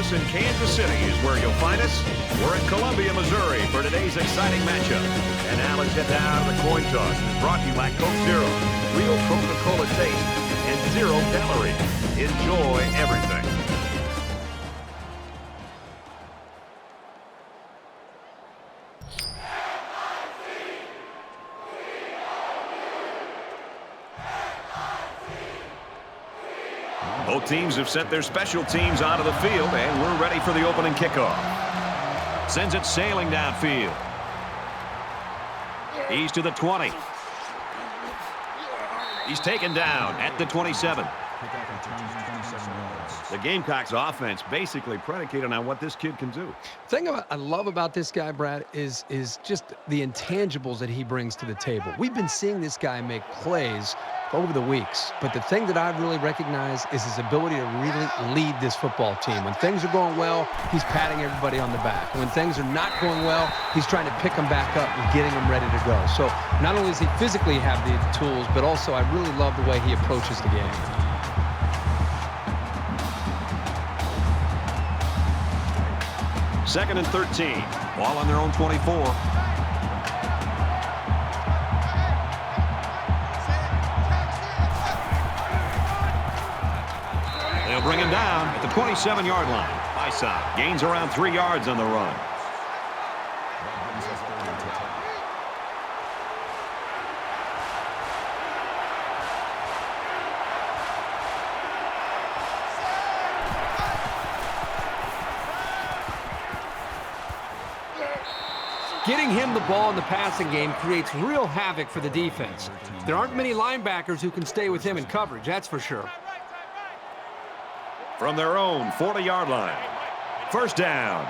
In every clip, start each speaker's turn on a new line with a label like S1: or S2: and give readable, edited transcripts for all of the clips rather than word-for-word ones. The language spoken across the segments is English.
S1: House in Kansas City is where you'll find us. We're in Columbia, Missouri for today's exciting matchup. And now let's get down to the coin toss. It's brought to you by Coke Zero. Real Coca-Cola taste and 0 calories. Enjoy everything. Both teams have sent their special teams onto the field, and we're ready for the opening kickoff. Sends it sailing downfield. He's to the 20. He's taken down at the 27. The Gamecocks offense basically predicated on what this kid can do.
S2: The thing I love about this guy, Brad, is just the intangibles that he brings to the table. We've been seeing this guy make plays over the weeks, but the thing that I really recognize is his ability to really lead this football team. When things are going well, he's patting everybody on the back. When things are not going well, he's trying to pick them back up and getting them ready to go. So not only does he physically have the tools, but also I really love the way he approaches the game.
S1: Second and 13. Ball on their own 24. They'll bring him down at the 27-yard line. High side. Gains around 3 yards on the run.
S2: Getting him the ball in the passing game creates real havoc for the defense. There aren't many linebackers who can stay with him in coverage, that's for sure.
S1: From their own 40-yard line. First down.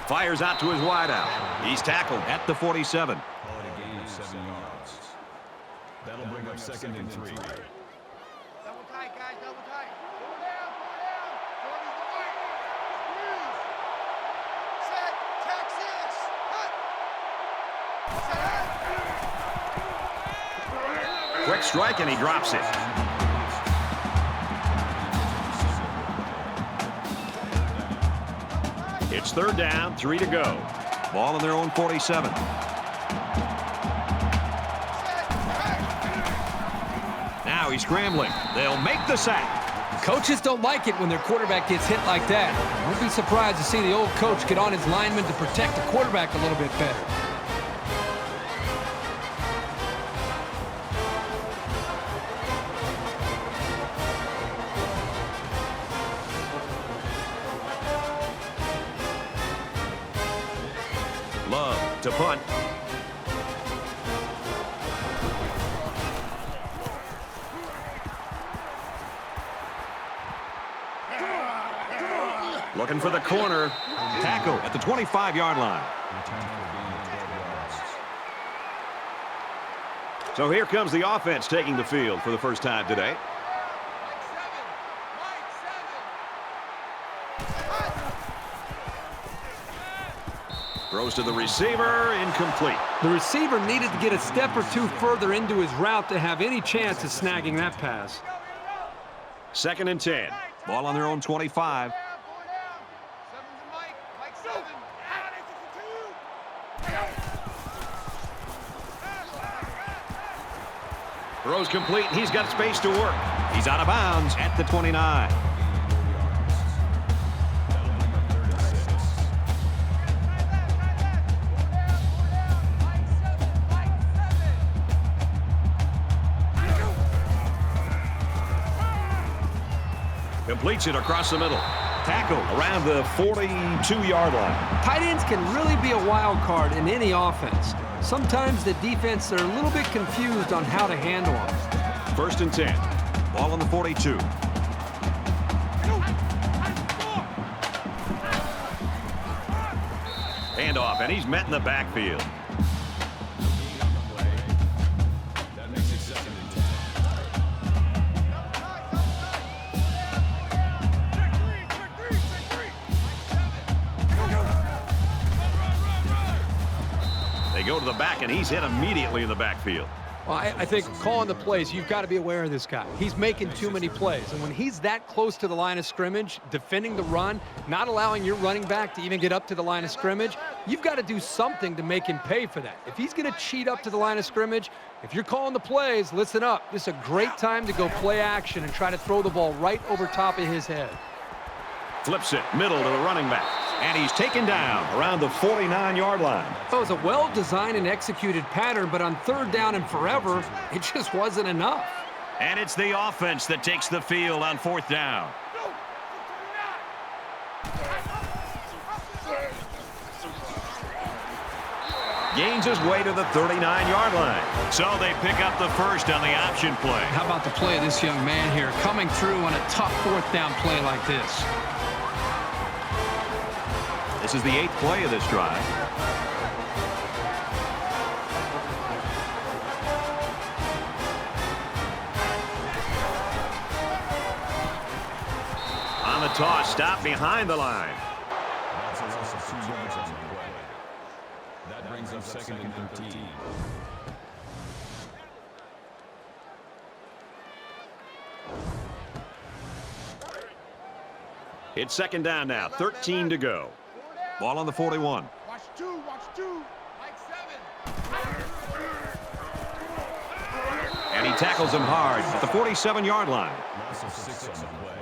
S1: Fires out to his wideout. He's tackled at the 47.
S3: That'll bring up second and 3.
S4: Double tight, guys, double tight. Go down, go down. Jordan's the right. Set, Texas. Set.
S1: Quick strike, and he drops it. It's third down, 3 to go. Ball on their own 47. Now he's scrambling. They'll make the sack.
S2: Coaches don't like it when their quarterback gets hit like that. Don't be surprised to see the old coach get on his lineman to protect the quarterback a little bit better.
S1: Love to punt. Looking for the corner. Tackle at the 25-yard line. So here comes the offense taking the field for the first time today. Throws to the receiver, incomplete.
S2: The receiver needed to get a step or two further into his route to have any chance of snagging that pass.
S1: Second and 10. Ball on their own 25. Throws complete, and he's got space to work. He's out of bounds at the 29. Completes it across the middle. Tackle around the 42-yard line.
S2: Tight ends can really be a wild card in any offense. Sometimes the defense are a little bit confused on how to handle them.
S1: First and 10. Ball on the 42. Handoff, and he's met in the backfield. They go to the back and he's hit immediately in the backfield.
S2: Well, I think calling the plays, you've got to be aware of this guy. He's making too many plays. And when he's that close to the line of scrimmage, defending the run, not allowing your running back to even get up to the line of scrimmage, you've got to do something to make him pay for that. If he's going to cheat up to the line of scrimmage, if you're calling the plays, listen up. This is a great time to go play action and try to throw the ball right over top of his head.
S1: Flips it, middle to the running back. And he's taken down around the 49-yard line.
S2: It was a well-designed and executed pattern, but on third down and forever, it just wasn't enough.
S1: And it's the offense that takes the field on fourth down. Gains his way to the 39-yard line. So they pick up the first on the option play.
S2: How about the play of this young man here, coming through on a tough fourth down play like this?
S1: This is the 8th play of this drive. On the toss, stop behind the line.
S3: That's a loss of 2 yards on the play. That brings up second and 13.
S1: It's second down now, 13 to go. Ball on the 41.
S4: Watch two, like 7.
S1: And he tackles him hard at the 47-yard line.
S3: Loss of 6 on the play.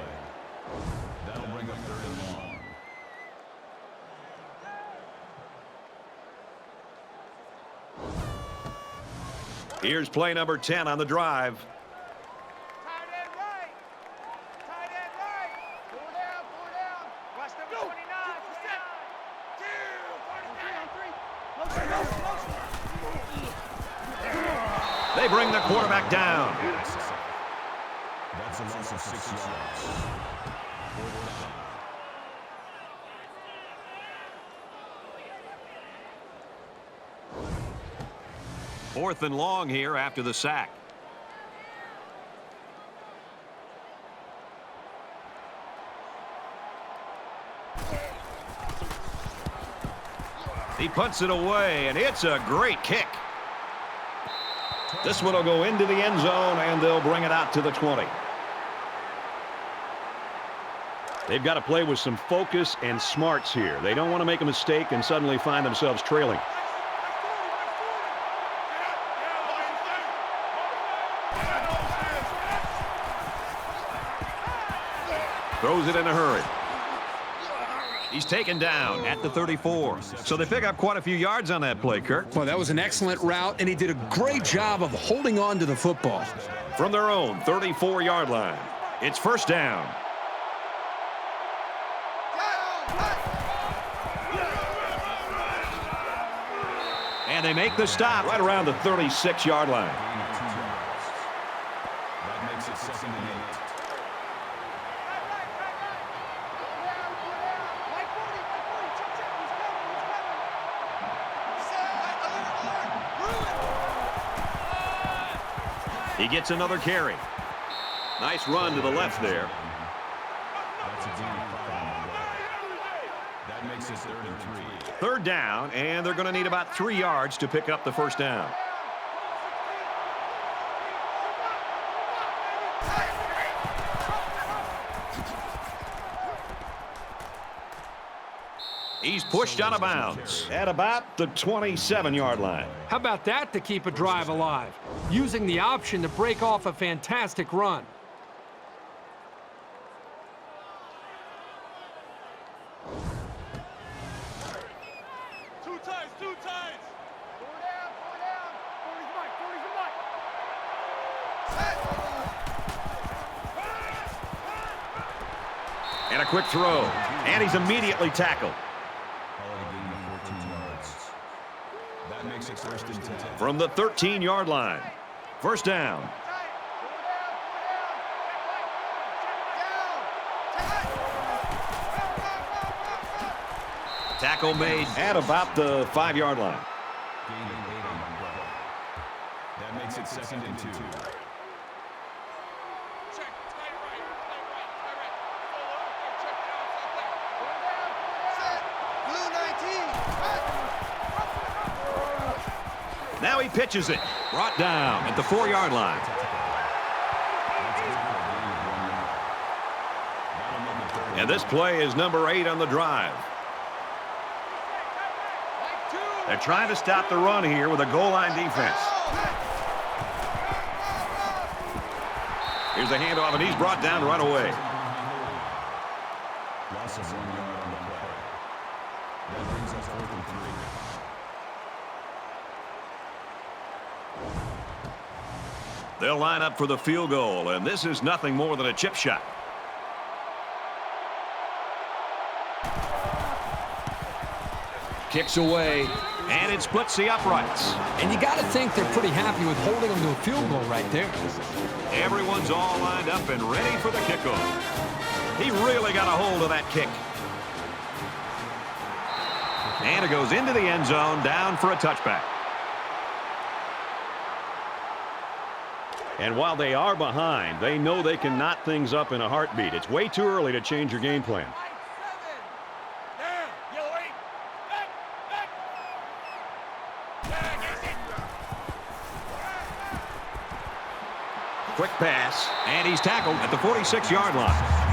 S3: That'll bring up 3rd and long.
S1: Here's play number 10 on the drive.
S4: Tight end right. 4 down. Watch number 29. 2,
S1: They bring the quarterback down.
S3: That's a loss of 6 yards.
S1: 4th and long here after the sack. He punts it away, and it's a great kick. This one will go into the end zone, and they'll bring it out to the 20. They've got to play with some focus and smarts here. They don't want to make a mistake and suddenly find themselves trailing. Throws it in a hurry. He's taken down at the 34. So they pick up quite a few yards on that play, Kirk.
S2: Well, that was an excellent route, and he did a great job of holding on to the football.
S1: From their own 34-yard line, it's first down. And they make the stop right around the 36-yard line.
S3: That makes it second and 8.
S1: He gets another carry. Nice run to the left there.
S3: That's a deep 5 on the play. That makes it 3rd and 3.
S1: Third down, and they're going to need about 3 yards to pick up the first down. He's pushed out of bounds at about the 27-yard line.
S2: How about that to keep a drive alive? Using the option to break off a fantastic run.
S4: Two times. 4 down. 40's Mike.
S1: And a quick throw. And he's immediately tackled.
S3: Call it a gain of 14 yards. That makes it 1st and 10.
S1: From the 13-yard line. First down. Tackle made at about the 5-yard line.
S3: Gain of 8 on the play. That makes it 2nd and 2.
S1: Now he pitches it. Brought down at the 4-yard line. And this play is number 8 on the drive. They're trying to stop the run here with a goal line defense. Here's a handoff, and he's brought down right away.
S3: Loss of 1 yard on the play. That brings us 4th and 3.
S1: They'll line up for the field goal, and this is nothing more than a chip shot. Kicks away, and it splits the uprights.
S2: And you got to think they're pretty happy with holding them to a field goal right there.
S1: Everyone's all lined up and ready for the kickoff. He really got a hold of that kick. And it goes into the end zone, down for a touchback. And while they are behind, they know they can knot things up in a heartbeat. It's way too early to change your game plan. Quick pass, and he's tackled at the 46-yard line.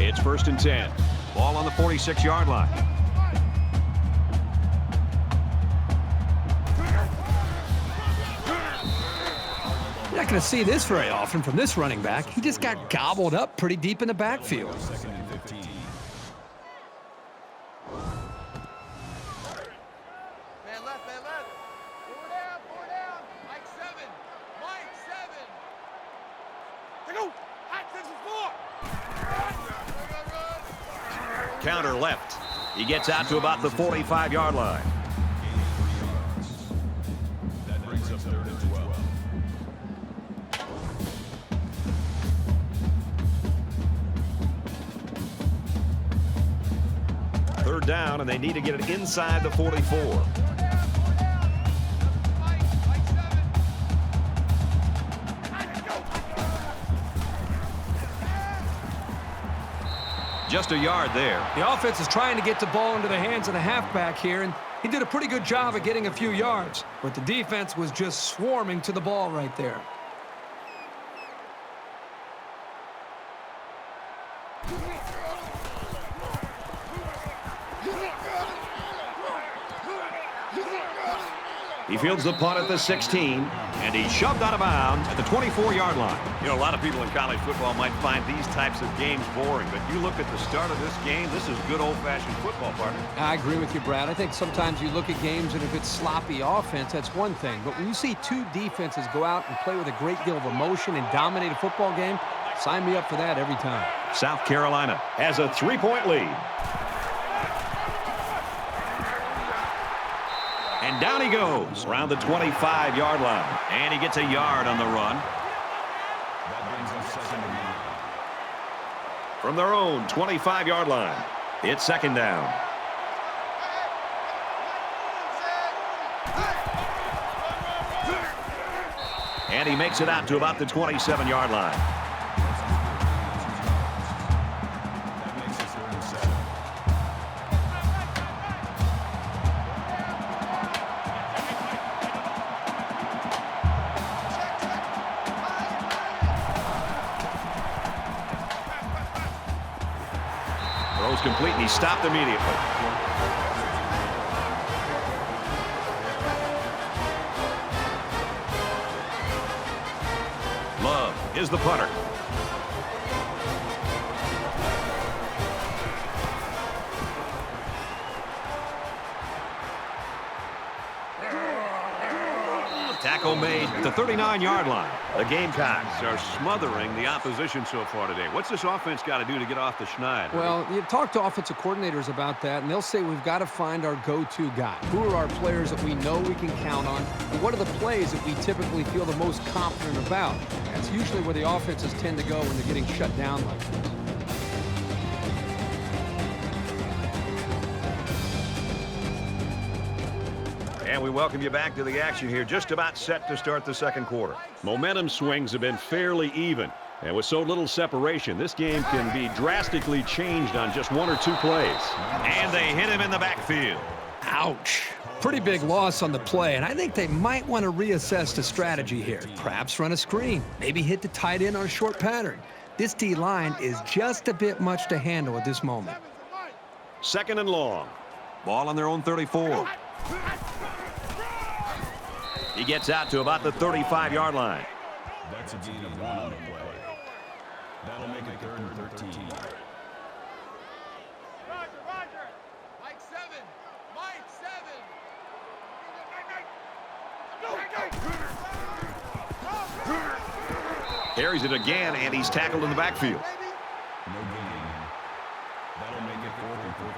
S1: It's 1st and 10. Ball on the 46-yard line.
S2: You're not going to see this very often from this running back. He just got gobbled up pretty deep in the backfield.
S3: 2nd and 15.
S4: Man left, man left. 4 down, 4 down. Mike 7. Mike 7. Go. Hot 6 4.
S1: Counter left. He gets out to about the 45-yard line.
S3: That brings us 3rd and 12.
S1: Third down, and they need to get it inside the 44. Just a yard there.
S2: The offense is trying to get the ball into the hands of the halfback here, and he did a pretty good job of getting a few yards. But the defense was just swarming to the ball right there.
S1: He fields the punt at the 16, and he's shoved out of bounds at the 24-yard line. You know, a lot of people in college football might find these types of games boring, but you look at the start of this game, this is good old-fashioned football, partner.
S2: I agree with you, Brad. I think sometimes you look at games and if it's sloppy offense, that's one thing. But when you see two defenses go out and play with a great deal of emotion and dominate a football game, sign me up for that every time.
S1: South Carolina has a 3-point lead. And down he goes around the 25-yard line. And he gets a yard on the run.
S3: That brings us 2nd and 9.
S1: From their own 25-yard line, it's 2nd down. And he makes it out to about the 27-yard line.
S3: That makes us 3rd and 7.
S1: Throws complete, and he stopped immediately. Love is the punter. Tackle made at the 39-yard line. The Gamecocks are smothering the opposition so far today. What's this offense got to do to get off the schneid?
S2: Well, you talk to offensive coordinators about that, and they'll say we've got to find our go-to guy. Who are our players that we know we can count on? And what are the plays that we typically feel the most confident about? That's usually where the offenses tend to go when they're getting shut down like this.
S1: And we welcome you back to the action here, just about set to start the second quarter. Momentum swings have been fairly even. And with so little separation, this game can be drastically changed on just one or two plays. And they hit him in the backfield.
S2: Ouch. Pretty big loss on the play, and I think they might want to reassess the strategy here. Perhaps run a screen, maybe hit the tight end on a short pattern. This D-line is just a bit much to handle at this moment.
S1: Second and long. Ball on their own 34. He gets out to about the 35-yard line.
S3: That's a gain of 1 on the play. That'll make it 3rd and 13.
S4: Roger. Mike 7. Mike 7.
S1: Carries it again, and he's tackled in the backfield.
S3: No gain. That'll make it 4th and 14.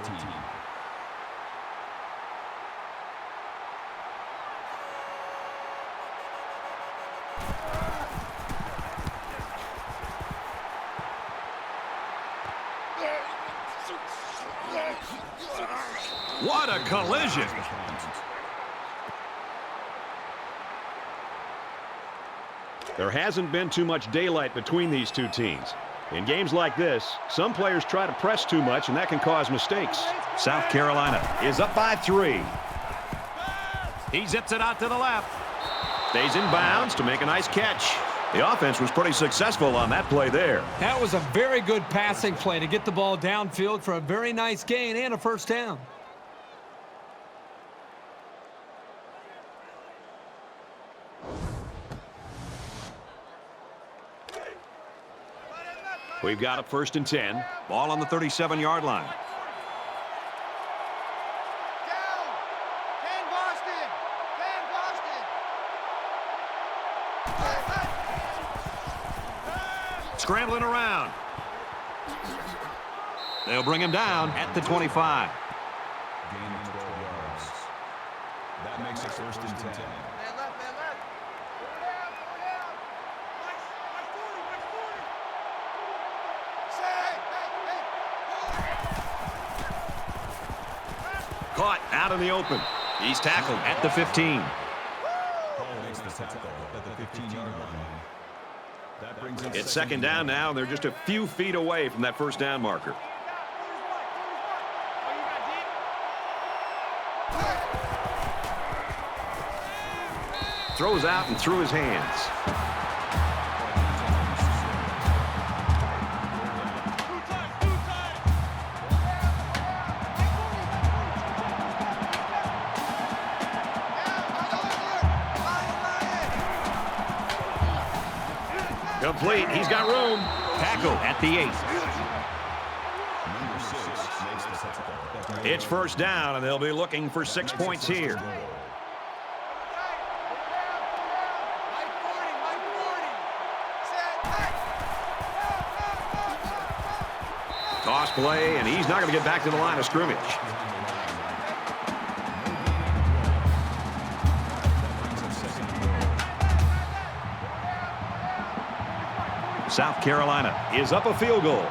S1: What a collision. There hasn't been too much daylight between these two teams. In games like this, some players try to press too much, and that can cause mistakes. South Carolina is up by 3. He zips it out to the left. Stays in bounds to make a nice catch. The offense was pretty successful on that play there.
S2: That was a very good passing play to get the ball downfield for a very nice gain and a first down.
S1: We've got a 1st and 10. Ball on the 37-yard line.
S4: Down. Dan Boston.
S1: Scrambling around. They'll bring him down at the 25.
S3: Gain of 12 yards. That makes it 1st and 10.
S4: Man left. Go down. Mike 40.
S1: Caught out in the open. He's tackled at the 15.
S3: Hall makes the tackle at the 15-yard line. That brings it
S1: It's second down now, and they're just a few feet away from that first down marker. Throws out and through his hands. Complete. He's got room. Tackle at the 8.
S3: Number 6 makes the tackle.
S1: It's first down, and they'll be looking for 6 points here. Toss play, and he's not going to get back to the line of scrimmage. South Carolina is up a field goal.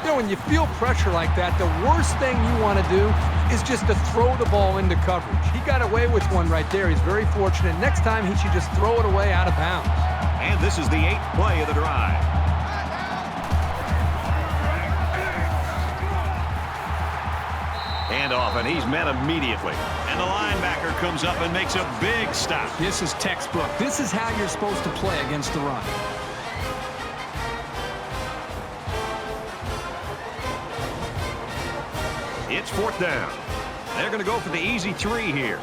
S2: You know, when you feel pressure like that, the worst thing you want to do is just to throw the ball into coverage. He got away with one right there. He's very fortunate. Next time, he should just throw it away out of bounds.
S1: And this is the 8th play of the drive. Handoff, and he's met immediately. And the linebacker comes up and makes a big stop.
S2: This is textbook. This is how you're supposed to play against the run.
S1: It's 4th down. They're going to go for the easy 3 here.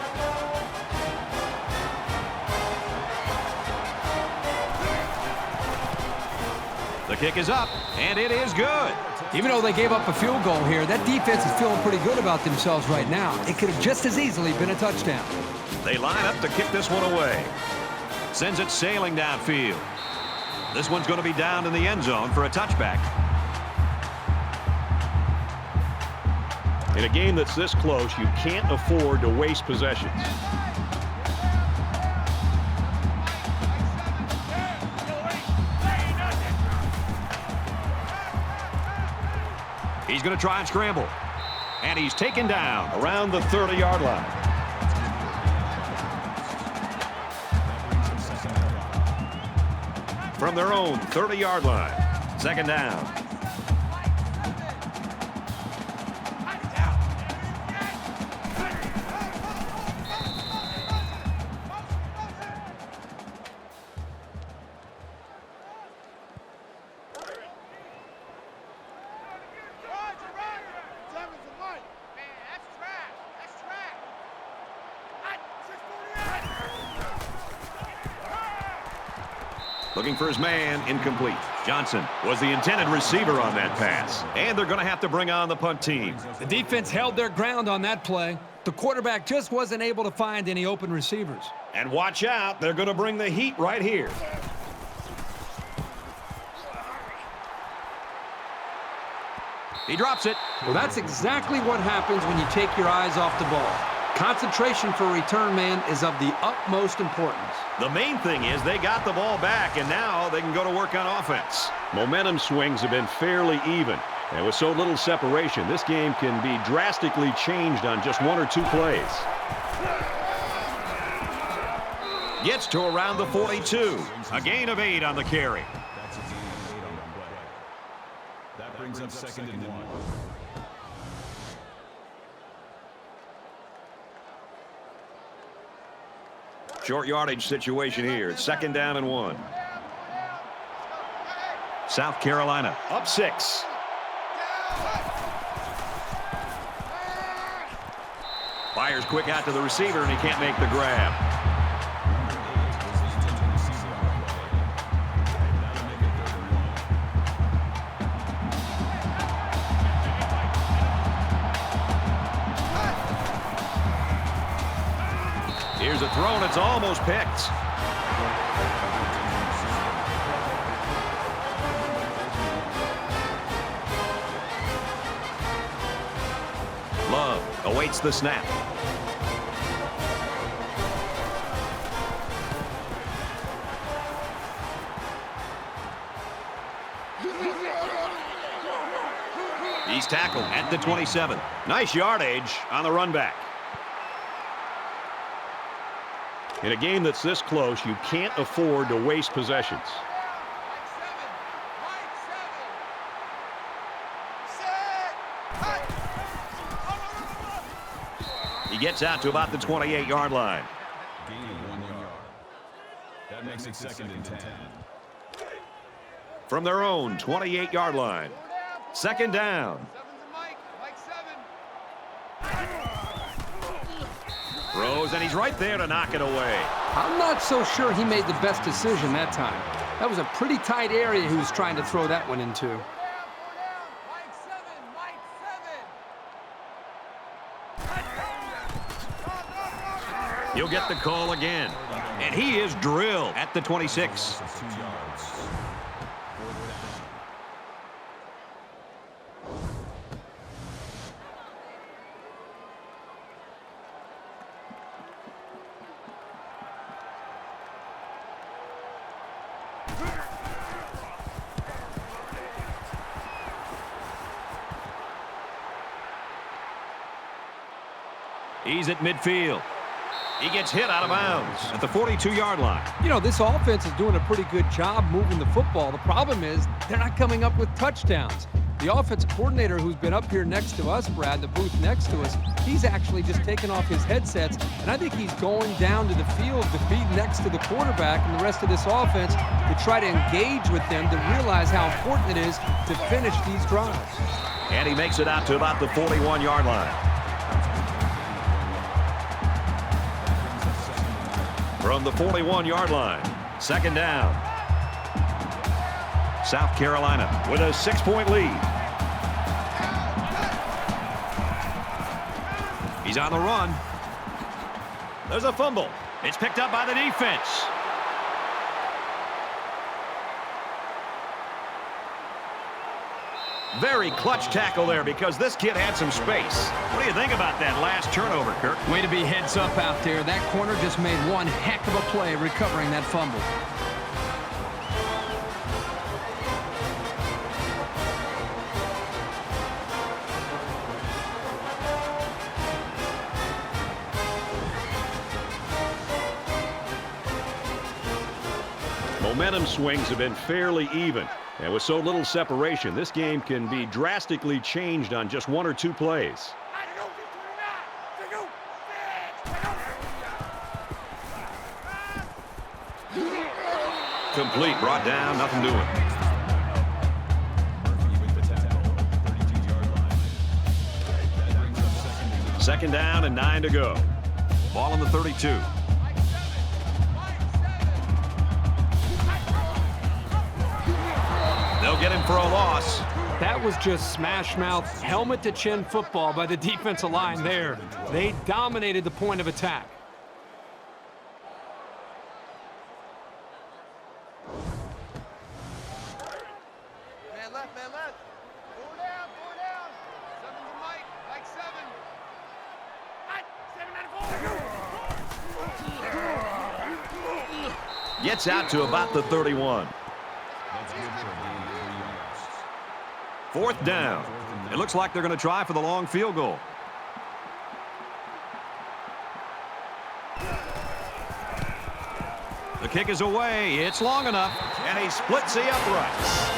S1: The kick is up, and it is good.
S2: Even though they gave up a field goal here, that defense is feeling pretty good about themselves right now. It could have just as easily been a touchdown.
S1: They line up to kick this one away. Sends it sailing downfield. This one's going to be down in the end zone for a touchback. In a game that's this close, you can't afford to waste possessions. He's going to try and scramble. And he's taken down around the 30-yard line. From their own 30-yard line. Second down. Looking for his man, incomplete. Johnson was the intended receiver on that pass. And they're going to have to bring on the punt team.
S2: The defense held their ground on that play. The quarterback just wasn't able to find any open receivers.
S1: And watch out, they're going to bring the heat right here. He drops it.
S2: Well, that's exactly what happens when you take your eyes off the ball. Concentration for a return man is of the utmost importance.
S1: The main thing is they got the ball back, and now they can go to work on offense.
S5: Momentum swings have been fairly even. And with so little separation, this game can be drastically changed on just one or two plays.
S1: Gets to around the 42. A gain of 8 on the carry.
S3: That's a gain of 8 on the play. That brings up 2nd and 1.
S1: Short yardage situation here. It's 2nd down and 1. South Carolina up 6. Fires quick out to the receiver, and he can't make the grab. Here's a throw, and it's almost picked. Love awaits the snap. He's tackled at the 27. Nice yardage on the run back.
S5: In a game that's this close, you can't afford to waste possessions.
S1: He gets out to about the 28-yard line.
S3: Gain of 1 yard. That makes it 2nd and 10.
S1: From their own 28-yard line. 2nd down. Throws, and he's right there to knock it away.
S2: I'm not so sure he made the best decision that time. That was a pretty tight area he was trying to throw that one into.
S1: He'll get the call again. And he is drilled at the 26.
S3: 2 yards.
S1: He's at midfield. He gets hit out of bounds at the 42-yard line.
S2: You know, this offense is doing a pretty good job moving the football. The problem is they're not coming up with touchdowns. The offensive coordinator who's been up here next to us, Brad, the booth next to us, he's actually just taken off his headsets, and I think he's going down to the field to be next to the quarterback and the rest of this offense to try to engage with them to realize how important it is to finish these drives.
S1: And he makes it out to about the 41-yard line. From the 41-yard line, 2nd down. South Carolina with a 6-point lead. He's on the run. There's a fumble. It's picked up by the defense. Very clutch tackle there because this kid had some space. What do you think about that last turnover, Kirk?
S2: Way to be heads up out there. That corner just made one heck of a play recovering that fumble.
S5: Momentum swings have been fairly even. And with so little separation, this game can be drastically changed on just 1 or 2 plays.
S1: Complete, brought down, nothing doing.
S5: Second down and 9 to go.
S1: Ball on the 32. They'll get him for a loss.
S2: That was just smash-mouth, helmet-to-chin football by the defensive line there. They dominated the point of attack.
S4: Man left, man left. Four down, four down. Seven to Mike, Mike 7. Mike, 7
S1: Gets out to about the 31.
S3: That's good for a gain of 3 yards.
S1: Fourth down. It looks like they're going to try for the long field goal. The kick is away. It's long enough. And he splits the uprights.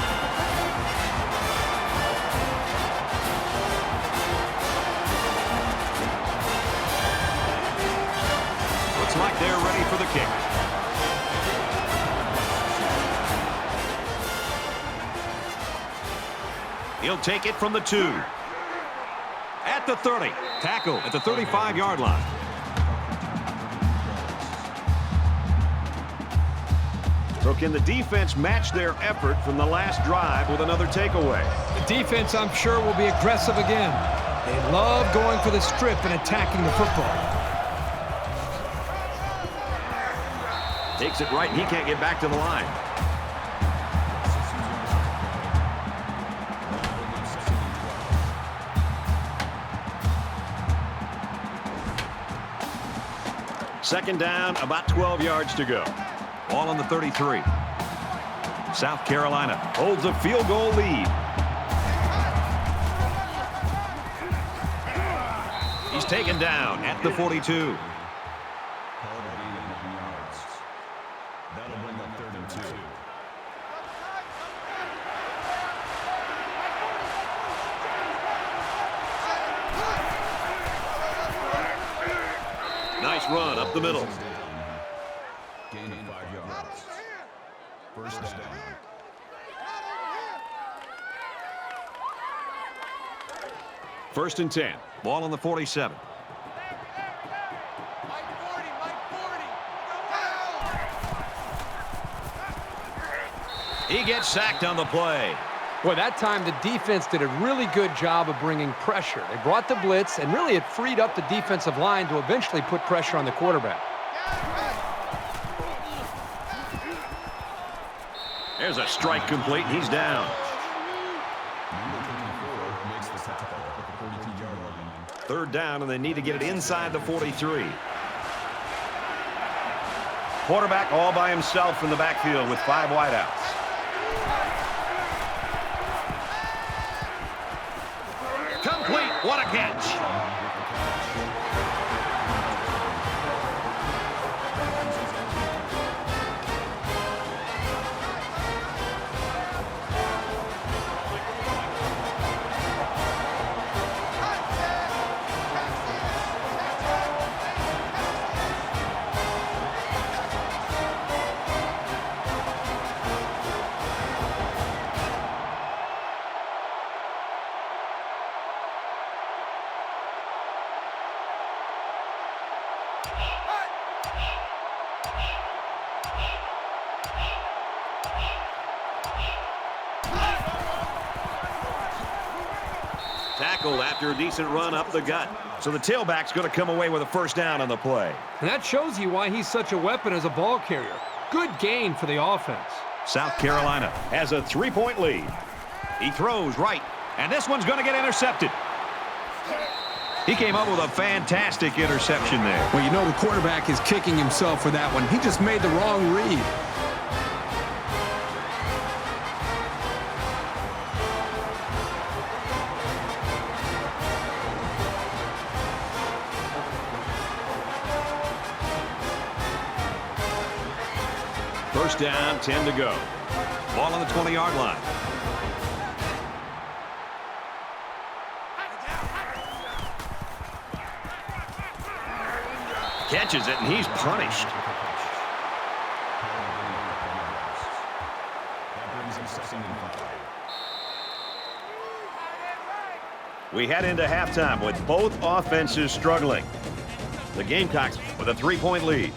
S1: Looks like they're ready for the kick. He'll take it from the 2. At the 30. Tackle at the 35-yard line. So can the defense match their effort from the last drive with another takeaway?
S2: The defense, I'm sure, will be aggressive again. They love going for the strip and attacking the football.
S1: Takes it right, and he can't get back to the line. Second down, about 12 yards to go. Ball on the 33. South Carolina holds a field goal lead. He's taken down at the 42.
S3: Call it a gain of 9 yards. That'll bring up 3rd and 2.
S1: Nice run up the middle.
S3: Gain of 5 yards. First down.
S1: First and 10. Ball on the 47.
S4: Mike 40, Mike 40.
S1: He gets sacked on the play.
S2: Boy, that time the defense did a really good job of bringing pressure. They brought the blitz, and really it freed up the defensive line to eventually put pressure on the quarterback.
S1: There's a strike complete, and he's down.
S3: Number 54 makes the tackle at the 42-yard line.
S1: Third down, and they need to get it inside the 43. Quarterback all by himself in the backfield with 5 wideouts. Complete. What a catch. Tackled after a decent run up the gut. So the tailback's going to come away with a first down on the play.
S2: And that shows you why he's such a weapon as a ball carrier. Good gain for the offense.
S1: South Carolina has a 3-point lead. He throws right, and this one's going to get intercepted. He came up with a fantastic interception there.
S6: Well, you know the quarterback is kicking himself for that one. He just made the wrong read.
S5: First down, 10 to go. Ball on the 20-yard line. Catches it, and he's punished. We head into halftime with both offenses struggling. The Gamecocks with a 3-point lead.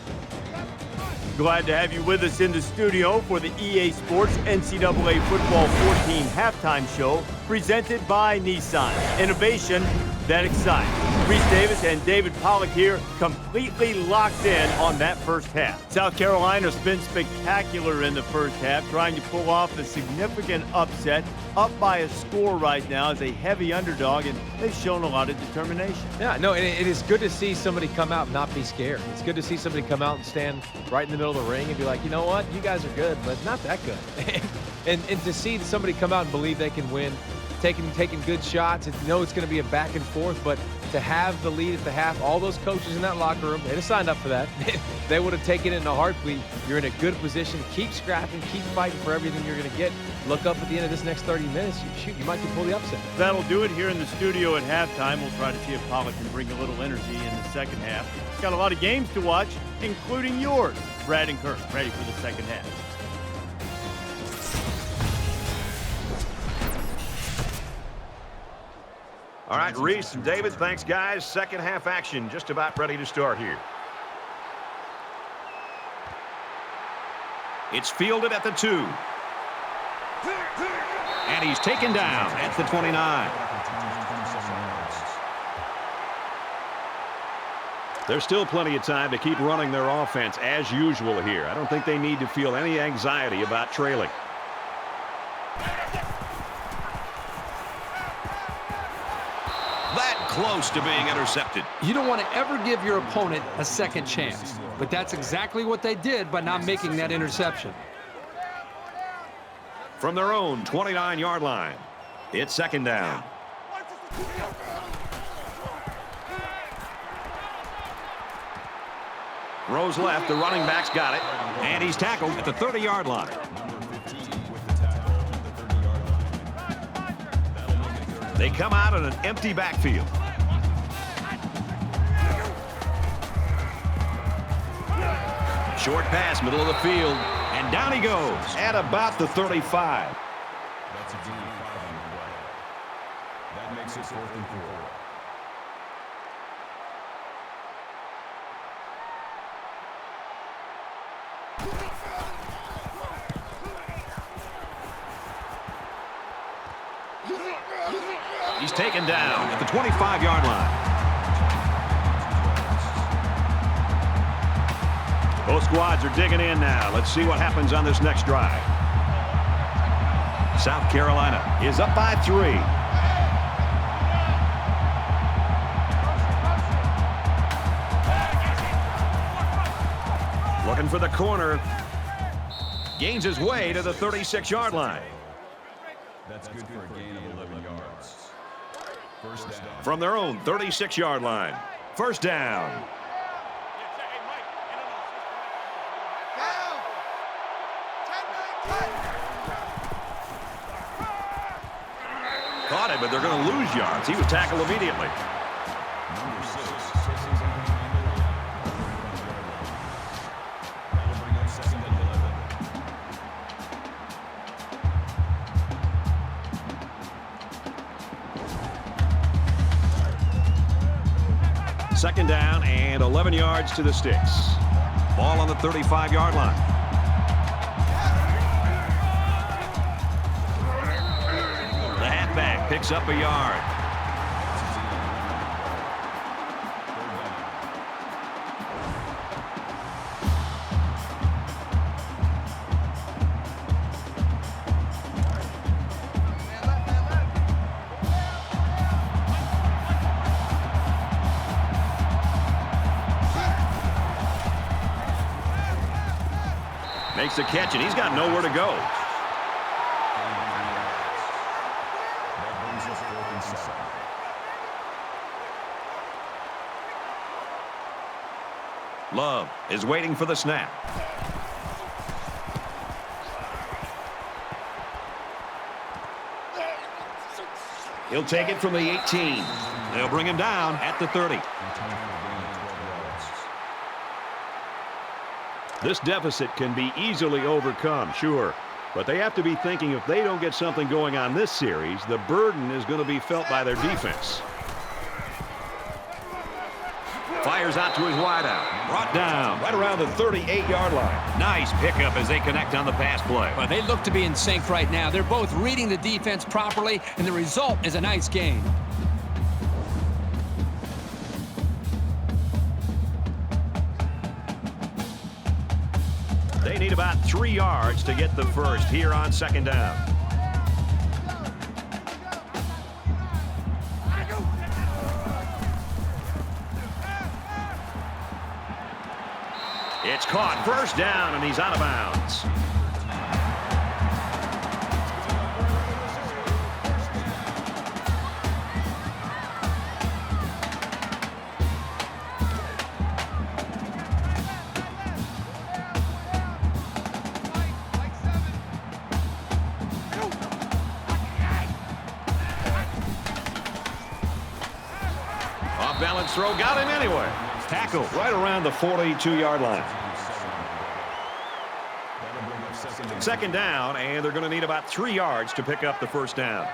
S7: Glad to have you with us in the studio for the EA Sports NCAA Football 14 halftime show presented by Nissan. Innovation that excites. Reese Davis and David Pollack here, completely locked in on that first half. South Carolina's been spectacular in the first half, trying to pull off a significant upset. Up by a score right now as a heavy underdog, and they've shown a lot of determination.
S8: Yeah, no, it is good to see somebody come out and not be scared. It's good to see somebody come out and stand right in the middle of the ring and be like, you know what, you guys are good, but not that good. and to see somebody come out and believe they can win, taking good shots, and know it's going to be a back and forth, but to have the lead at the half, all those coaches in that locker room, they'd have signed up for that. They would have taken it in a heartbeat. You're in a good position. Keep scrapping, keep fighting for everything you're going to get. Look up at the end of this next 30 minutes. Shoot, you might can pull the upset.
S7: That'll do it here in the studio at halftime. We'll try to see if Pollack can bring a little energy in the second half. Got a lot of games to watch, including yours. Brad and Kirk ready for the second half.
S5: All right, Reese and David, thanks, guys. Second half action just about ready to start here. It's fielded at the 2. And he's taken down at the 29. There's still plenty of time to keep running their offense as usual here. I don't think they need to feel any anxiety about trailing.
S1: That close to being intercepted.
S2: You don't want to ever give your opponent a second chance, but that's exactly what they did by not making that interception.
S5: From their own 29-yard line, it's second down. Throws left, the running back's got it, and he's tackled at the 30-yard line. They come out in an empty backfield. Short pass, middle of the field, and down he goes at about the 35.
S3: That's a gain of 5 on the play. That makes it 4th and 4.
S5: He's taken down at the 25-yard line. Both squads are digging in now. Let's see what happens on this next drive. South Carolina is up by 3. Looking for the corner. Gains his way to the 36-yard line.
S3: That's good for a gain of 11 yards. First down.
S5: From their own 36-yard line. First down.
S4: Down. 10-9,
S5: Caught him, but they're going to lose yards. He was tackled immediately.
S3: Number 6. That'll bring up 2nd and 11.
S5: Second down and 11 yards to the sticks. Ball on the 35-yard line. The halfback picks up a yard. Makes the catch, and he's got nowhere to go.
S3: That brings us 4th and 7.
S5: Love is waiting for the snap. He'll take it from the 18. They'll bring him down at the 30. This deficit can be easily overcome, sure. But they have to be thinking if they don't get something going on this series, the burden is going to be felt by their defense. Fires out to his wideout. Brought down right around the 38-yard line. Nice pickup as they connect on the pass play.
S2: Well, they look to be in sync right now. They're both reading the defense properly, and the result is a nice gain.
S5: They need about 3 yards to get the first here on second down. It's caught. First down, and he's out of bounds. Off-balance throw. Got him anyway. Tackle right around the 42-yard line. Second down, and they're going to need about 3 yards to pick up the first down.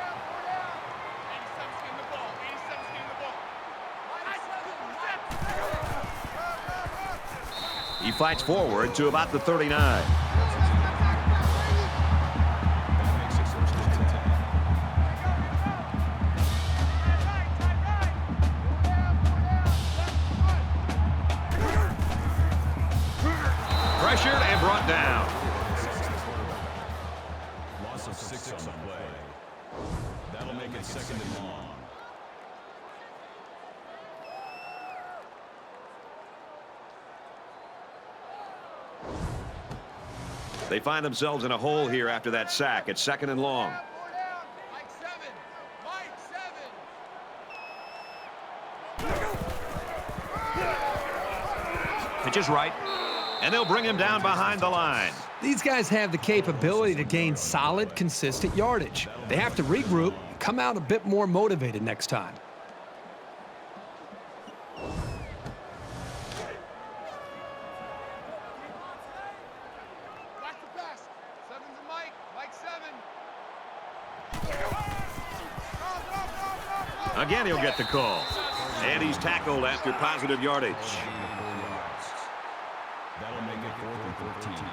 S5: He fights forward to about the 39. Pressured and brought down.
S3: Loss of 6 on the play. That'll make it second and long.
S5: They find themselves in a hole here after that sack. It's second and long. Pitch is right, and they'll bring him down behind the line.
S2: These guys have the capability to gain solid, consistent yardage. They have to regroup, come out a bit more motivated next time.
S5: Again, he'll get the call. And he's tackled after positive yardage.
S3: That'll make it 4th and 14.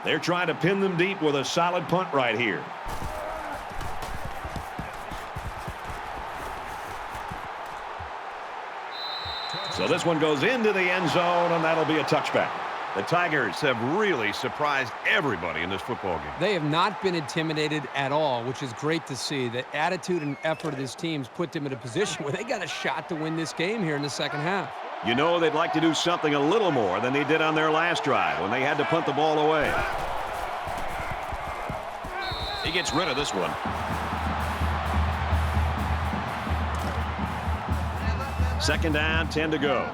S5: They're trying to pin them deep with a solid punt right here. So this one goes into the end zone, and that'll be a touchback. The Tigers have really surprised everybody in this football game.
S2: They have not been intimidated at all, which is great to see. The attitude and effort of this team's put them in a position where they got a shot to win this game here in the second half.
S5: You know they'd like to do something a little more than they did on their last drive when they had to punt the ball away. He gets rid of this one. Second down, 10 to go.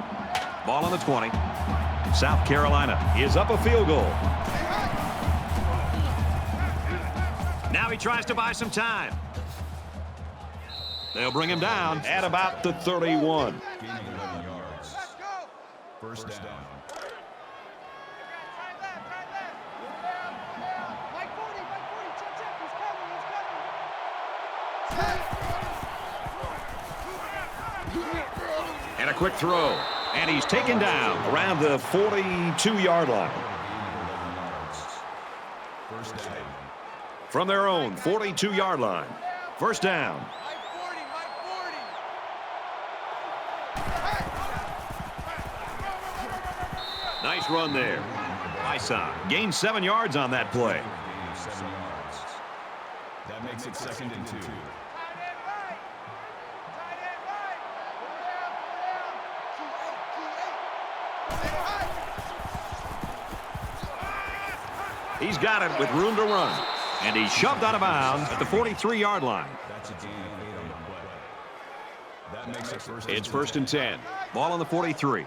S5: Ball on the 20. South Carolina is up a field goal. Now he tries to buy some time. They'll bring him down at about the 31.
S3: Gaining 11 yards. First down.
S5: And a quick throw. And he's taken down around the 42-yard line.
S3: First down.
S5: From their own 42-yard line. First down. Nice run there. Bison gained 7 yards on that play.
S3: 7 yards. That makes it second and 2.
S5: He's got it with room to run. And he's shoved out of bounds at the 43-yard line.
S3: That's a gain of 8 on the play. That makes it first.
S5: It's first and 10. Ball on the 43.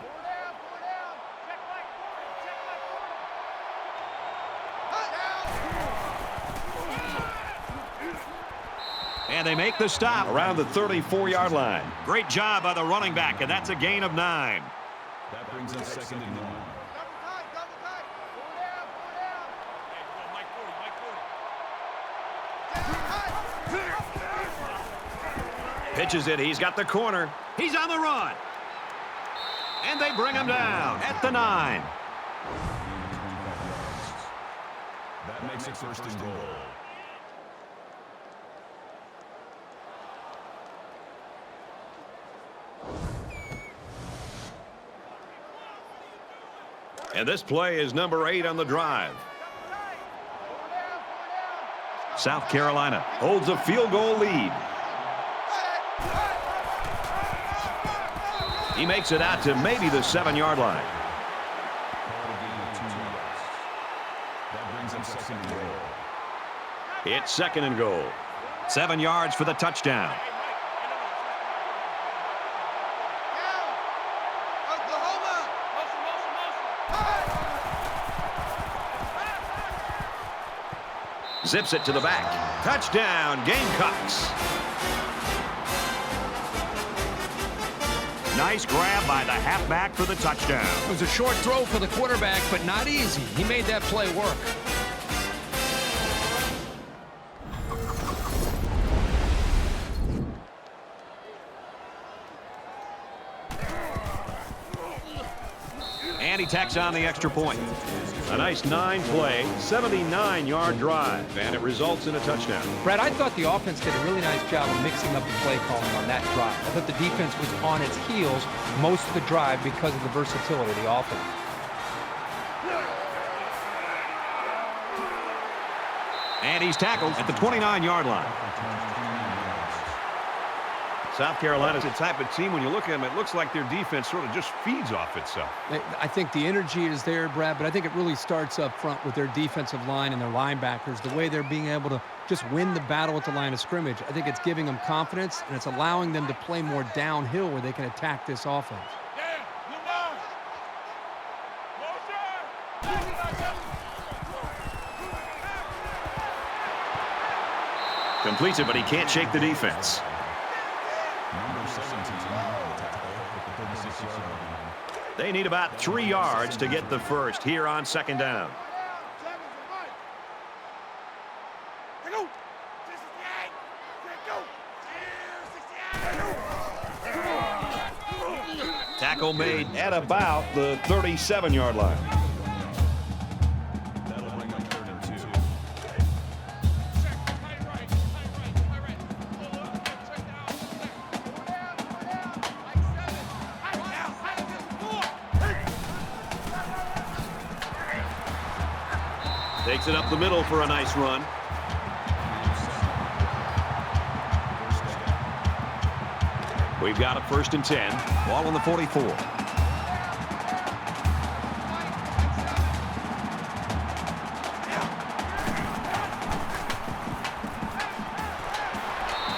S1: And they make the stop.
S5: Around the 34-yard line.
S1: Great job by the running back, and that's a gain of 9.
S3: That brings us 2nd and 1.
S4: Double tight, double tight. Four down, four down.
S1: Pitches it. He's got the corner. He's on the run. And they bring him down at the 9.
S3: That makes it 1st and goal.
S5: And this play is number 8 on the drive.
S1: South Carolina
S5: Holds a field goal lead. He makes it out to maybe the 7-yard line.
S3: That brings him 2nd and goal.
S5: It's 2nd and goal.
S1: 7 yards for the touchdown.
S4: Oklahoma.
S5: Zips it to the back. Touchdown, Gamecocks.
S1: Nice grab by the halfback for the touchdown.
S2: It was a short throw for the quarterback, but not easy. He made that play work.
S1: And he tacks on the extra point.
S5: A nice 9-play, 79-yard drive, and it results in a touchdown.
S2: Brad, I thought the offense did a really nice job of mixing up the play calling on that drive. I thought the defense was on its heels most of the drive because of the versatility of the offense.
S1: And he's tackled at the 29-yard line.
S5: South Carolina's the type of team, when you look at them, it looks like their defense sort of just feeds off itself.
S2: I think the energy is there, Brad, but I think it really starts up front with their defensive line and their linebackers, the way they're being able to just win the battle at the line of scrimmage. I think it's giving them confidence, and it's allowing them to play more downhill where they can attack this offense.
S5: Completes it, but he can't shake the defense.
S3: Number 17 at the 36-yard line.
S5: They need about 3 yards to get the first here on 2nd down. Tackle made at about the 37-yard line.
S3: That'll bring up 3rd and 2.
S5: Takes it up the middle for a nice run. We've got a 1st and 10.
S1: Ball on the 44.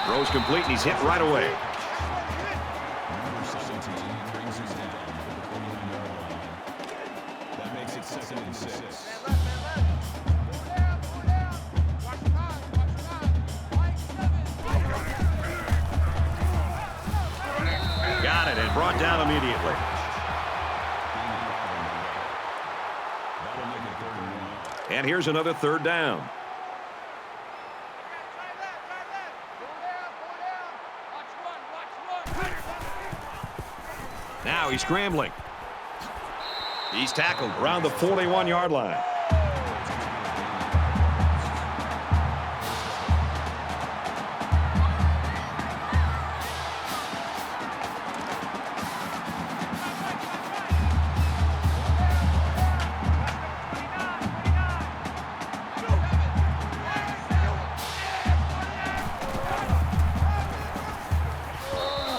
S5: Throws complete, and he's hit right away.
S3: Number 17 brings us down at the 49-yard line. That makes it 2nd and 6.
S5: Got it, and brought down immediately.
S3: That'll make it 3rd and 1.
S5: And here's another 3rd down.
S1: Now he's scrambling.
S5: He's tackled around the 41-yard line.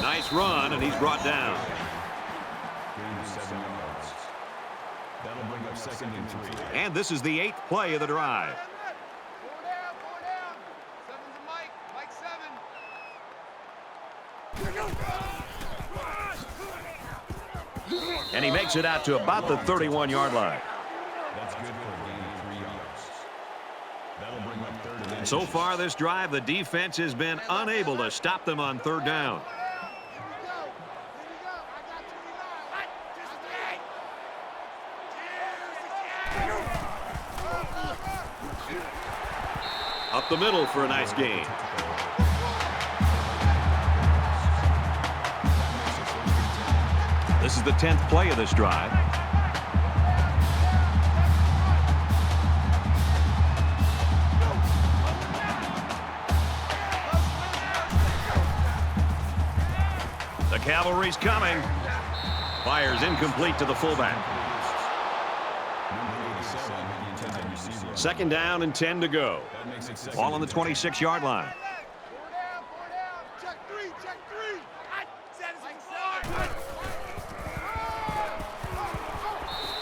S5: Nice run, and he's brought down.
S3: Gain of 7 yards. That'll bring up 2nd and 3.
S1: And this is the 8th play of the drive.
S4: Four down. Seven's a Mike. Mike 7.
S5: And he makes it out to about the 31-yard line.
S3: That's good for a gain of 3 yards. That'll bring up 3rd and
S1: So far this drive, the defense has been unable to stop them on third down. Up the middle for a nice gain. This is the 10th play of this drive. The cavalry's coming. Fires incomplete to the fullback. Second down and 10 to go. Ball on the 26-yard line.
S4: Check three.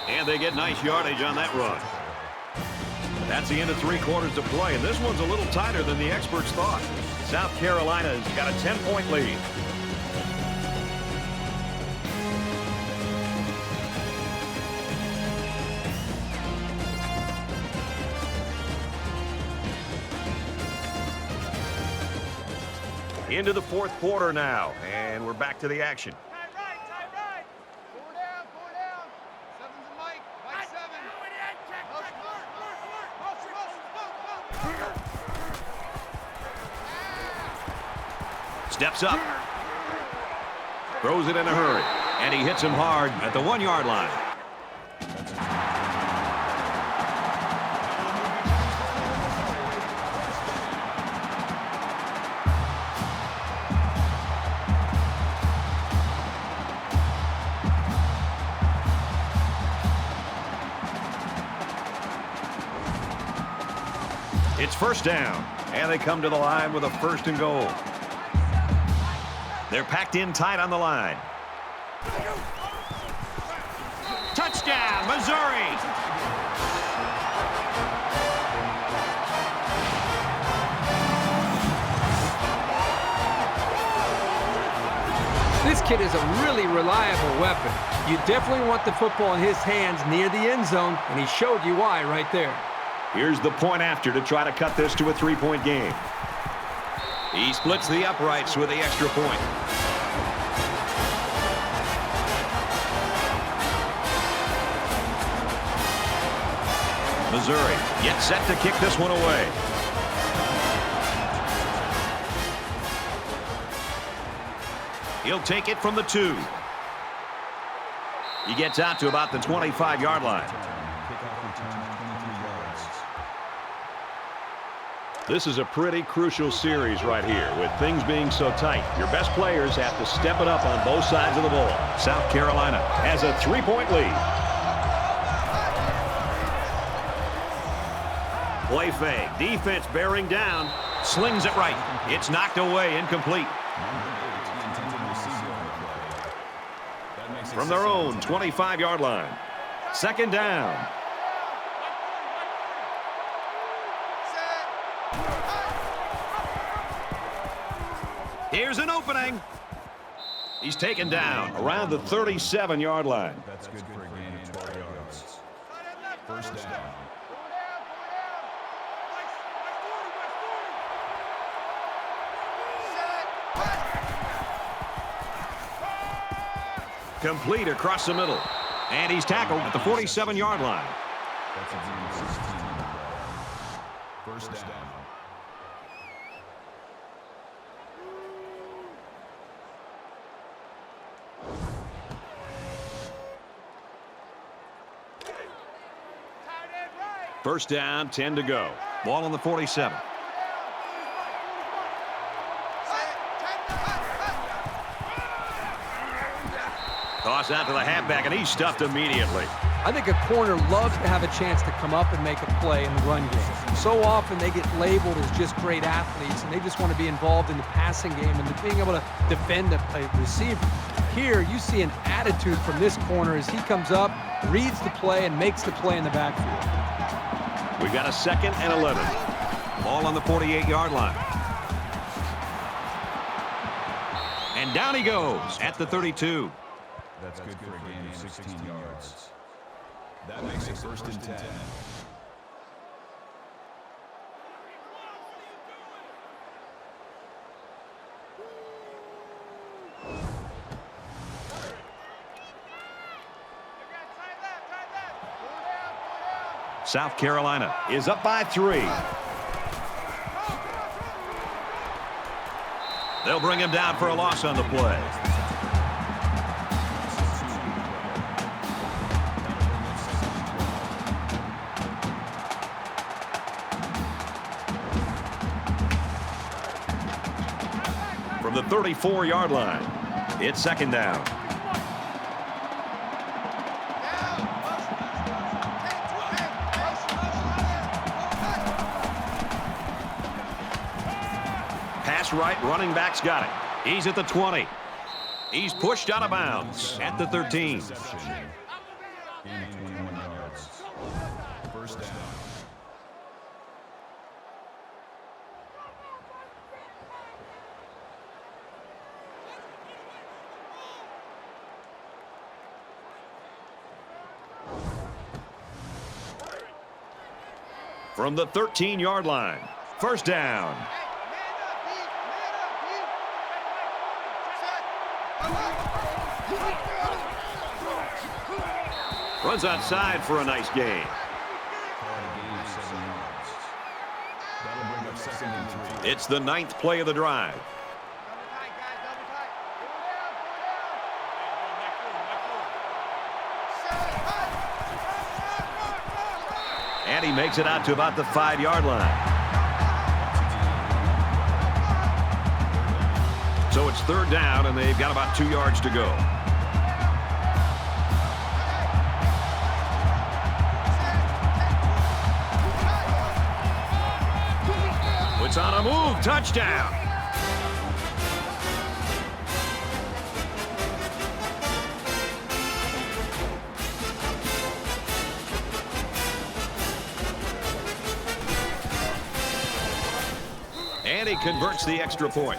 S1: And they get nice yardage on that run. That's the end of 3 quarters to play, and this one's a little tighter than the experts thought. South Carolina's got a 10-point lead. Into the 4th quarter now, and we're back to the action.
S4: Tight right. 4 down. 7's a Mike. Mike 7.
S1: Steps up. Throws it in a hurry, and he hits him hard at the 1-yard line. It's first down, and they come to the line with a 1st and goal. They're packed in tight on the line. Touchdown, Missouri!
S2: This kid is a really reliable weapon. You definitely want the football in his hands near the end zone, and he showed you why right there.
S1: Here's the point after to try to cut this to a 3-point game. He splits the uprights with the extra point. Missouri gets set to kick this one away. He'll take it from the 2. He gets out to about the 25-yard line. This is a pretty crucial series right here. With things being so tight, your best players have to step it up on both sides of the ball. South Carolina has a 3-point lead. Play fake. Defense bearing down. Slings it right. It's knocked away, incomplete. From their own 25-yard line. Second down. Here's an opening. He's taken down around the 37-yard line.
S3: That's good for a gain of 12 yards. First down.
S1: Complete across the middle. And he's tackled at the 47-yard line.
S3: That's a gain of 16. First down.
S1: First down, 10 to go. Ball on the 47. Toss out to the halfback, and he's stuffed immediately.
S2: I think a corner loves to have a chance to come up and make a play in the run game. So often they get labeled as just great athletes, and they just want to be involved in the passing game and being able to defend a receiver. Here, you see an attitude from this corner as he comes up, reads the play, and makes the play in the backfield.
S1: We've got a 2nd and 11. Ball on the 48-yard line. And down he goes at the 32.
S3: That's good for a gain of 16 yards. That makes it 1st and 10.
S5: South Carolina is up by 3. They'll bring him down for a loss on the play. From the 34-yard line, it's second down. Pass right, running back's got it. He's at the 20. He's pushed out of bounds at the 13.
S3: Gain of 21 yards. First down.
S5: From the 13-yard line, first down. Runs outside for a nice gain. It's the 9th play of the drive. And he makes it out to about the 5-yard line. So it's third down, and they've got about 2 yards to go. It's on a move. Touchdown. And he converts the extra point.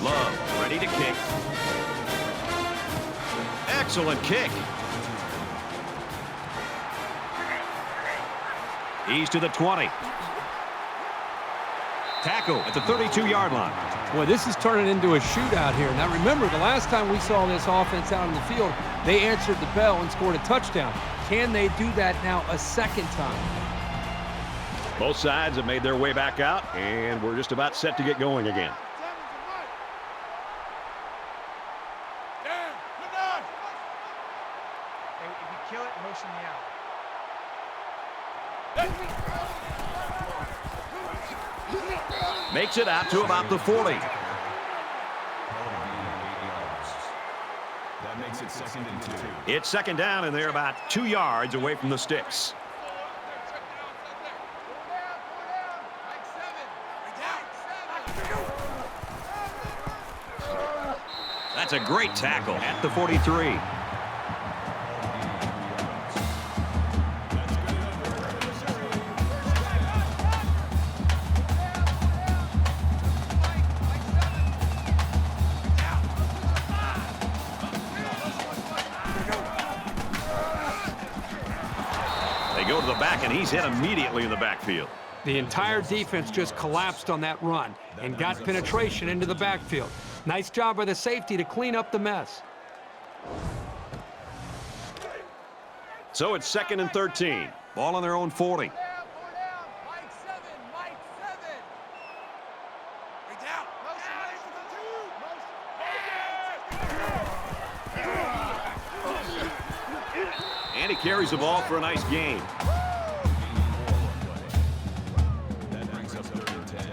S5: Love ready to kick. Excellent kick. He's to the 20. Tackle at the 32-yard line.
S2: Boy, this is turning into a shootout here. Now, remember, the last time we saw this offense out on the field, they answered the bell and scored a touchdown. Can they do that now a second time?
S5: Both sides have made their way back out, and we're just about set to get going again.
S4: If you kill it, motion me out.
S5: Makes it out to about the 40.
S3: That makes it 2nd and 2.
S5: It's second down, and they're about 2 yards away from the sticks. That's a great tackle at the 43. Go to the back, and he's hit immediately in the backfield.
S2: The entire defense just collapsed on that run and got penetration into the backfield. Nice job by the safety to clean up the mess.
S5: So it's 2nd and 13. Ball on their own 40. And he carries the ball for a nice gain.
S3: That brings up 3rd and 10.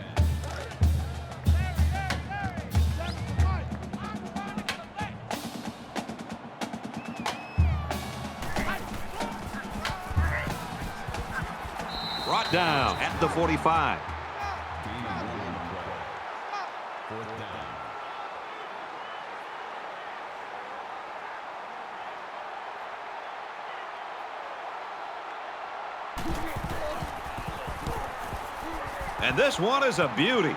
S5: Brought down at the 45.
S3: Gain of 1 on the play. 4th down.
S5: And this one is a beauty.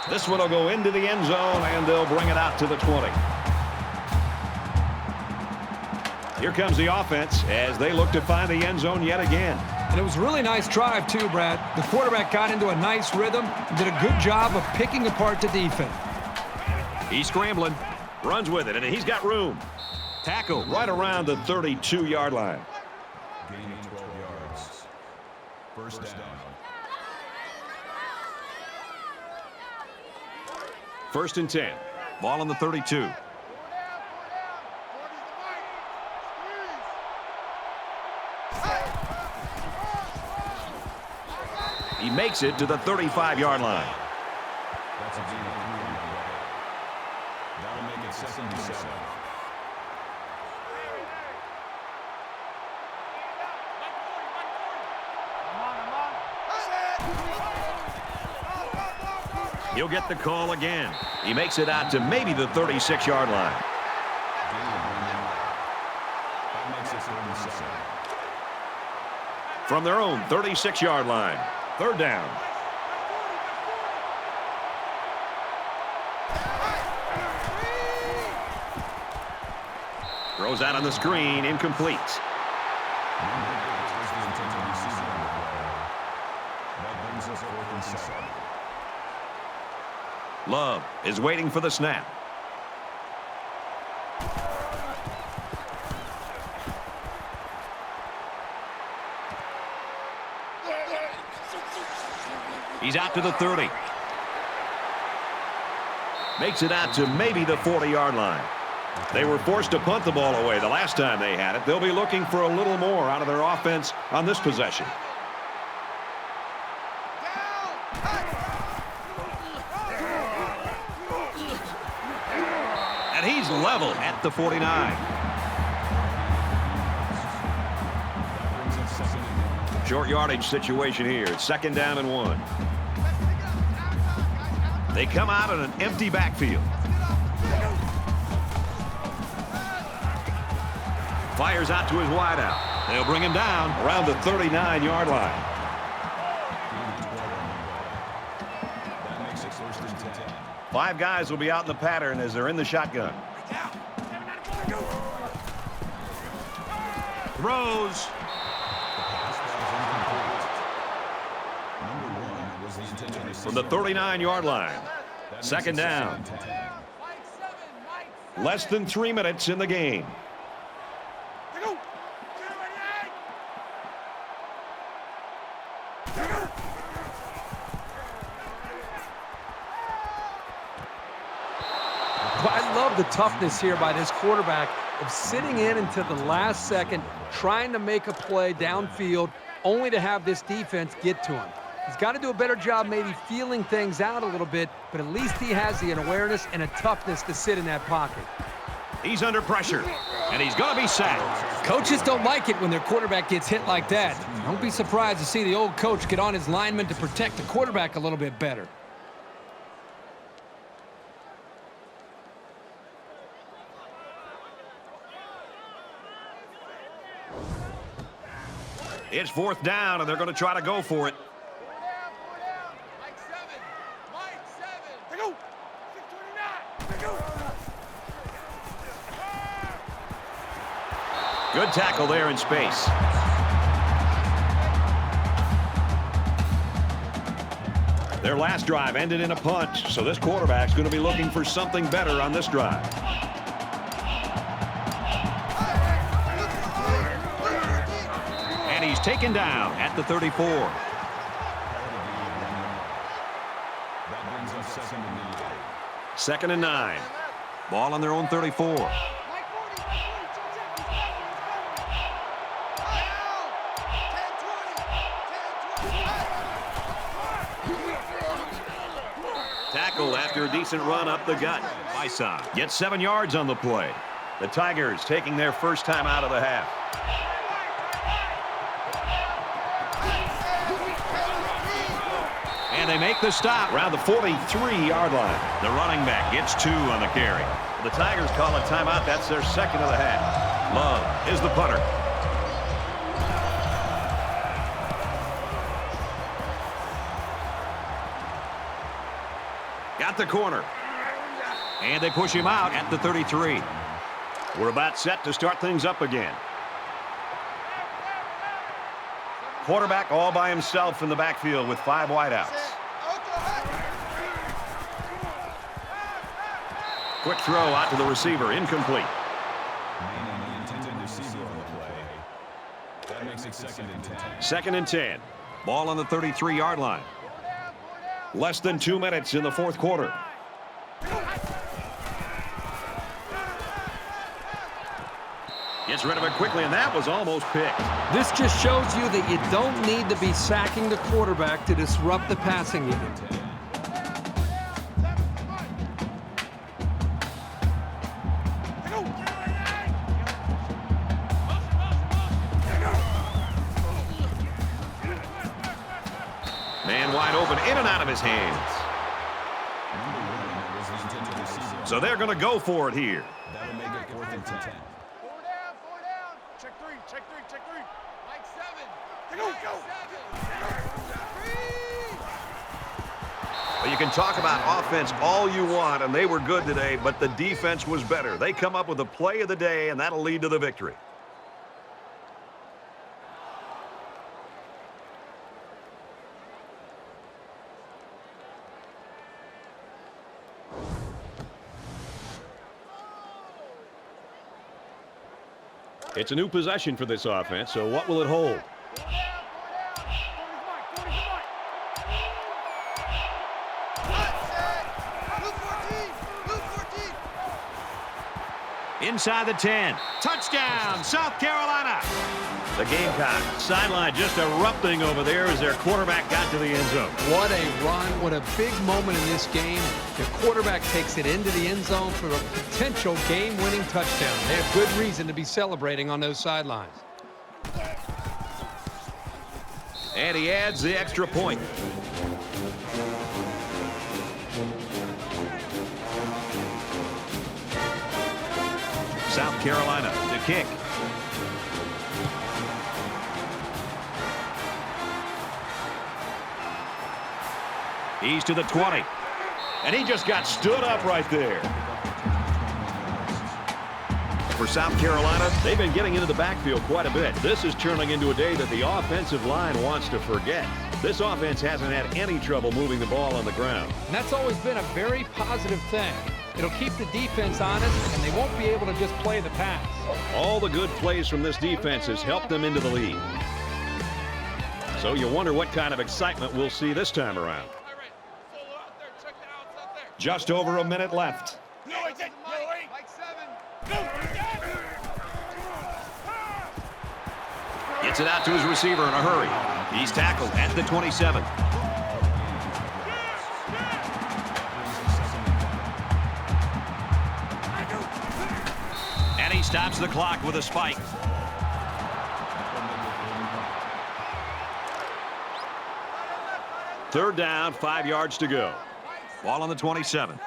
S5: This one will go into the end zone, and they'll bring it out to the 20. Here comes the offense as they look to find the end zone yet again.
S2: And it was a really nice drive, too, Brad. The quarterback got into a nice rhythm and did a good job of picking apart the defense.
S5: He's scrambling. Runs with it, and he's got room. Tackle right around the 32-yard line.
S3: Gain of 12 yards. First down.
S5: First and 10. Ball on the 32. He makes it to the 35-yard line.
S3: That's a gain of 3 on the play. That'll make it 2nd and 7.
S5: He'll get the call again. He makes it out to maybe the 36-yard line.
S3: That makes it 3rd and 7.
S5: From their own 36-yard line. 3rd down. Throws out on the screen, incomplete.
S3: That brings us 4th and 7.
S5: Love is waiting for the snap. He's out to the 30. Makes it out to maybe the 40-yard line. They were forced to punt the ball away the last time they had it. They'll be looking for a little more out of their offense on this possession. And he's level at the 49. Short yardage situation here. It's 2nd down and 1. They come out in an empty backfield. Fires out to his wideout. They'll bring him down around the 39-yard line.
S3: That makes it 1st and 10.
S5: 5 guys will be out in the pattern as they're in the shotgun. Throws. From the 39-yard line. 2nd down. Less than 3 minutes in the game.
S2: I love the toughness here by this quarterback of sitting in until the last second, trying to make a play downfield, only to have this defense get to him. He's got to do a better job maybe feeling things out a little bit, but at least he has the awareness and a toughness to sit in that pocket.
S5: He's under pressure, and he's going to be sacked.
S2: Coaches don't like it when their quarterback gets hit like that. Don't be surprised to see the old coach get on his lineman to protect the quarterback a little bit better.
S5: It's 4th down, and they're going to try to go for it. Good tackle there in space. Their last drive ended in a punt, so this quarterback's going to be looking for something better on this drive. And he's taken down at the 34.
S3: That brings us 2nd and 9.
S5: 2nd and 9. Ball on their own 34. Tackle after a decent run up the gut. Bison gets 7 yards on the play. The Tigers taking their first time out of the half. And they make the stop around the 43-yard line. The running back gets 2 on the carry. The Tigers call a timeout. That's their 2nd of the half. Love is the punter. Got the corner. And they push him out at the 33. We're about set to start things up again. Quarterback all by himself in the backfield with 5 wideouts. Quick throw out to the receiver, incomplete.
S3: The intended receiver on the play. That makes it 2nd and 10.
S5: 2nd and 10. Ball on the 33-yard line. Less than 2 minutes in the 4th quarter. Gets rid of it quickly, and that was almost picked.
S2: This just shows you that you don't need to be sacking the quarterback to disrupt the passing game.
S5: Man wide open, in and out of his hands. So they're going to go for it here.
S3: That'll make it 4th and 10.
S4: 4 down. Check three. Like 7. Go.
S5: Well, you can talk about offense all you want, and they were good today, but the defense was better. They come up with the play of the day, and that'll lead to the victory. It's a new possession for this offense, so what will it hold? Inside the 10. Touchdown, South Carolina. The Gamecocks sideline just erupting over there as their quarterback got to the end zone.
S2: What a run. What a big moment in this game. The quarterback takes it into the end zone for a potential game-winning touchdown. They have good reason to be celebrating on those sidelines.
S5: And he adds the extra point. South Carolina to kick. He's to the 20. And he just got stood up right there. For South Carolina, they've been getting into the backfield quite a bit. This is turning into a day that the offensive line wants to forget. This offense hasn't had any trouble moving the ball on the ground.
S2: And that's always been a very positive thing. It'll keep the defense honest, and they won't be able to just play the pass.
S5: All the good plays from this defense has helped them into the lead. So you wonder what kind of excitement we'll see this time around. Just over a minute left.
S4: Like 7.
S5: Gets it out to his receiver in a hurry. He's tackled at the 27. And he stops the clock with a spike. Third down, 5 yards to go. Ball on the 27.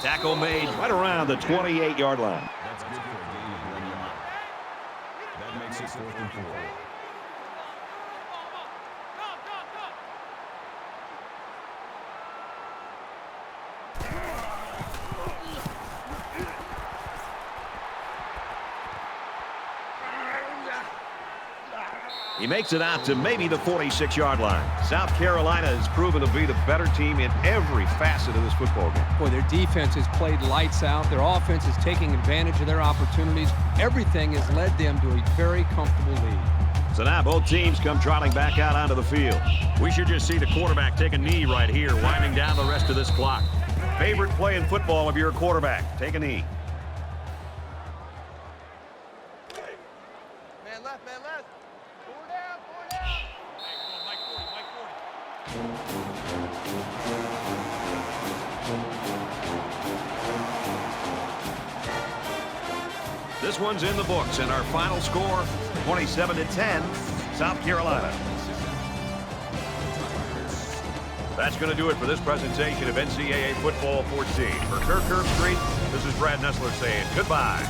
S5: Tackle made right around the 28-yard line.
S3: That's good for a gain of 1 yard. That makes it 4th and 4.
S5: He makes it out to maybe the 46-yard line. South Carolina has proven to be the better team in every facet of this football game.
S2: Boy, their defense has played lights out. Their offense is taking advantage of their opportunities. Everything has led them to a very comfortable lead.
S5: So now both teams come trotting back out onto the field. We should just see the quarterback take a knee right here, winding down the rest of this clock. Favorite play in football if you're a quarterback. Take a knee.
S4: Man left. 4 down. Hey, come on, Mike 40.
S5: This one's in the books, and our final score, 27-10, South Carolina. That's going to do it for this presentation of NCAA Football 14. For Kirk Herbstreit, this is Brad Nessler saying goodbye.